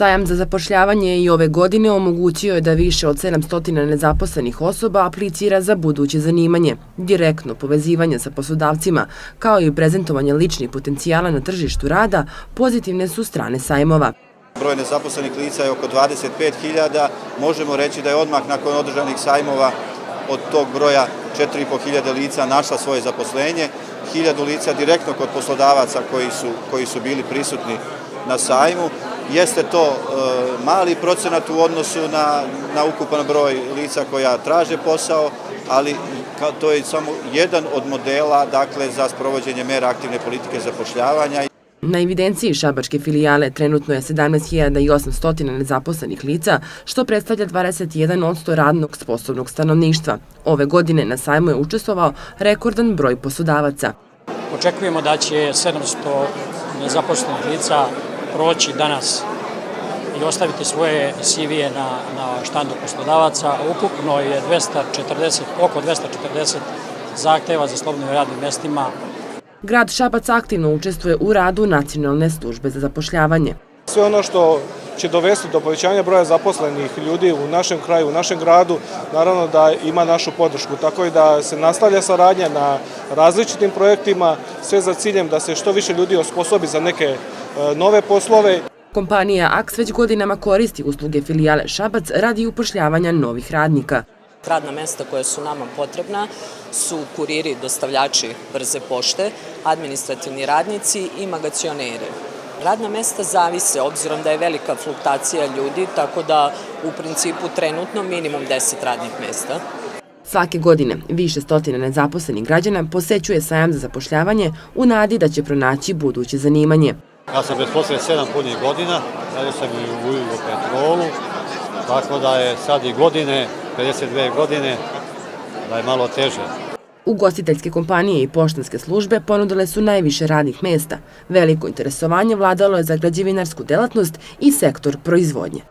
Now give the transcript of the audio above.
Sajam za zapošljavanje i ove godine omogućio je da više od 700 nezaposlenih osoba aplicira za buduće zanimanje, direktno povezivanje sa poslodavcima, kao i prezentovanje ličnih potencijala na tržištu rada, pozitivne su strane sajmova. Broj nezaposlenih lica je oko 25.000, možemo reći da je odmah nakon održanih sajmova od tog broja 4.500 lica našla svoje zaposlenje, 1000 lica direktno kod poslodavaca koji su bili prisutni na sajmu. Jeste to mali procenat u odnosu na ukupan broj lica koja traže posao, ali to je samo jedan od modela za sprovođenje mera aktivne politike zapošljavanja. Na evidenciji šabačke filijale trenutno je 17.800 nezaposlenih lica, što predstavlja 21% radnog sposobnog stanovništva. Ove godine na sajmu je učestvovao rekordan broj poslodavaca. Očekujemo da će 700 nezaposlenih lica proći danas i ostaviti svoje CV-e na štandu poslodavaca. Ukupno je oko 240 zahteva za slobodnim radnim mestima. Grad Šabac aktivno učestvuje u radu Nacionalne službe za zapošljavanje. Sve ono što će dovesti do povećanja broja zaposlenih ljudi u našem kraju, u našem gradu, naravno da ima našu podršku. Tako i da se nastavlja saradnja na različitim projektima, sve za ciljem da se što više ljudi osposobi za neke nove poslove. Kompanija AKS već godinama koristi usluge filijale Šabac radi upošljavanja novih radnika. Radna mesta koja su nama potrebna su kuriri, dostavljači brze pošte, administrativni radnici i magacioneri. Radna mesta zavise, obzirom da je velika fluktuacija ljudi, tako da u principu trenutno minimum 10 radnih mesta. Svake godine više stotina nezaposlenih građana posećuje sajam za zapošljavanje u nadi da će pronaći buduće zanimanje. Ja sam pretpostavljen 7 punih godina, radio sam i u Petrolu, tako da je sad i godine, 52 godine, da je malo teže. Ugostiteljske kompanije i poštanske službe ponudile su najviše radnih mesta. Veliko interesovanje vladalo je za građevinarsku delatnost i sektor proizvodnje.